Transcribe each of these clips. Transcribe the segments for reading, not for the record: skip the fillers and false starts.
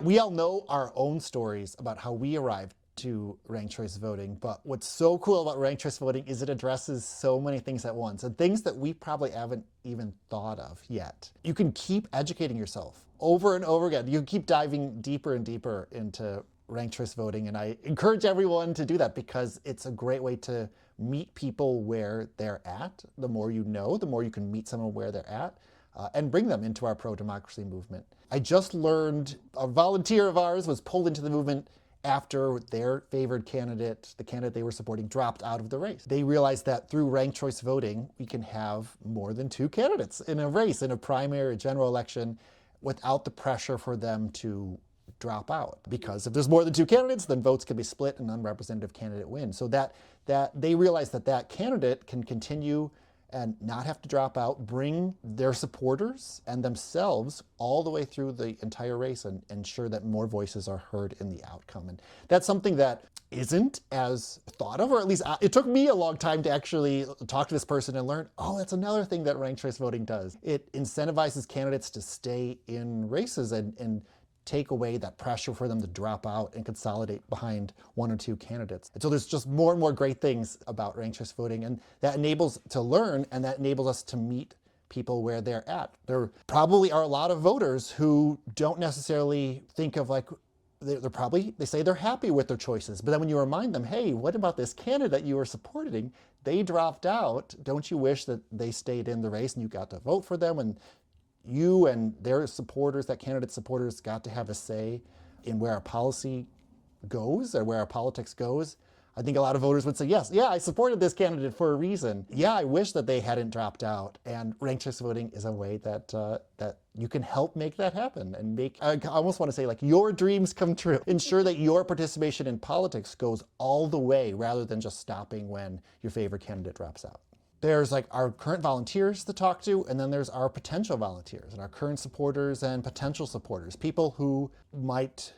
We all know our own stories about how we arrived to ranked choice voting, but what's so cool about ranked choice voting is it addresses so many things at once, and things that we probably haven't even thought of yet. You can keep educating yourself over and over again. You can keep diving deeper and deeper into ranked choice voting, and I encourage everyone to do that because it's a great way to meet people where they're at. The more you know, the more you can meet someone where they're at. And bring them into our pro-democracy movement. I just learned a volunteer of ours was pulled into the movement after their favored candidate, the candidate they were supporting, dropped out of the race. They realized that through ranked choice voting, we can have more than 2 candidates in a race, in a primary or general election, without the pressure for them to drop out. Because if there's more than 2 candidates, then votes can be split and an unrepresentative candidate wins. So that they realized that candidate can continue and not have to drop out, bring their supporters and themselves all the way through the entire race and ensure that more voices are heard in the outcome. And that's something that isn't as thought of, or at least it took me a long time to actually talk to this person and learn, oh, that's another thing that ranked choice voting does. It incentivizes candidates to stay in races and take away that pressure for them to drop out and consolidate behind 1 or 2 candidates. And so there's just more and more great things about ranked choice voting, and that enables to learn, and that enables us to meet people where they're at. There probably are a lot of voters who don't necessarily think of they say they're happy with their choices, but then when you remind them, hey, what about this candidate you were supporting? They dropped out. Don't you wish that they stayed in the race and you got to vote for them? And you and their supporters, that candidate's supporters, got to have a say in where our policy goes or where our politics goes. I think a lot of voters would say, yes, yeah, I supported this candidate for a reason. Yeah, I wish that they hadn't dropped out. And ranked choice voting is a way that you can help make that happen and make, I almost want to say, like, your dreams come true. Ensure that your participation in politics goes all the way rather than just stopping when your favorite candidate drops out. There's like our current volunteers to talk to, and then there's our potential volunteers and our current supporters and potential supporters, people who might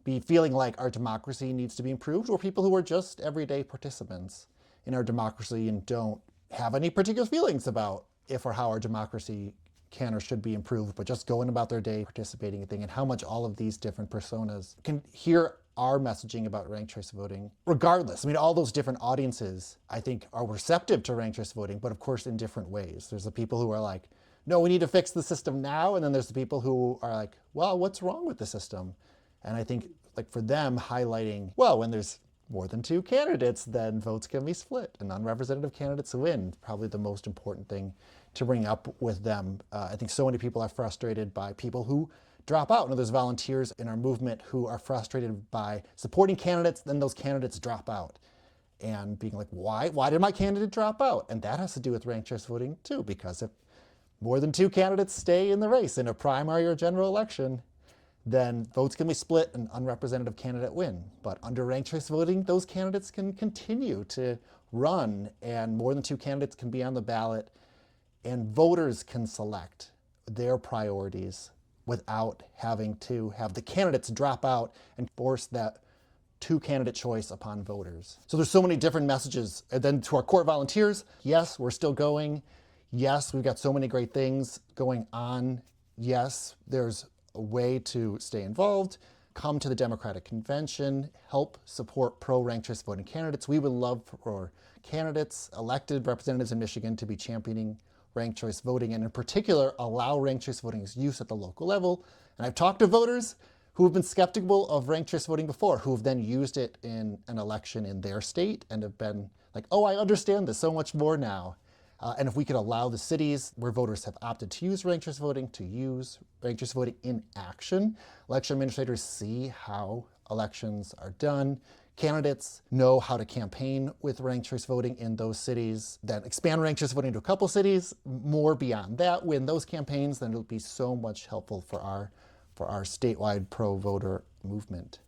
be feeling like our democracy needs to be improved, or people who are just everyday participants in our democracy and don't have any particular feelings about if or how our democracy can or should be improved, but just going about their day participating in things, and how much all of these different personas can hear our messaging about ranked choice voting. Regardless, I mean, all those different audiences, I think, are receptive to ranked choice voting, but of course in different ways. There's the people who are like, no, we need to fix the system now. And then there's the people who are like, well, what's wrong with the system? And I think, like, for them, highlighting, well, when there's more than 2 candidates, then votes can be split and unrepresentative candidates win. Probably the most important thing to bring up with them. I think so many people are frustrated by people who drop out. And there's volunteers in our movement who are frustrated by supporting candidates, then those candidates drop out. And being like, why did my candidate drop out? And that has to do with ranked choice voting too, because if more than 2 candidates stay in the race in a primary or general election, then votes can be split and unrepresentative candidate win. But under ranked choice voting, those candidates can continue to run, and more than 2 candidates can be on the ballot, and voters can select their priorities without having to have the candidates drop out and force that 2 candidate choice upon voters. So there's so many different messages. And then to our core volunteers, yes, we're still going. Yes, we've got so many great things going on. Yes, there's a way to stay involved. Come to the Democratic Convention, help support pro-ranked choice voting candidates. We would love for candidates, elected representatives in Michigan, to be championing ranked choice voting, and in particular, allow ranked choice voting's use at the local level. And I've talked to voters who have been skeptical of ranked choice voting before, who have then used it in an election in their state and have been like, oh, I understand this so much more now. And if we could allow the cities where voters have opted to use ranked choice voting to use ranked choice voting in action, election administrators see how elections are done. Candidates know how to campaign with ranked choice voting in those cities, then expand ranked choice voting to a couple cities, more beyond that, win those campaigns, then it'll be so much helpful for our statewide pro-voter movement.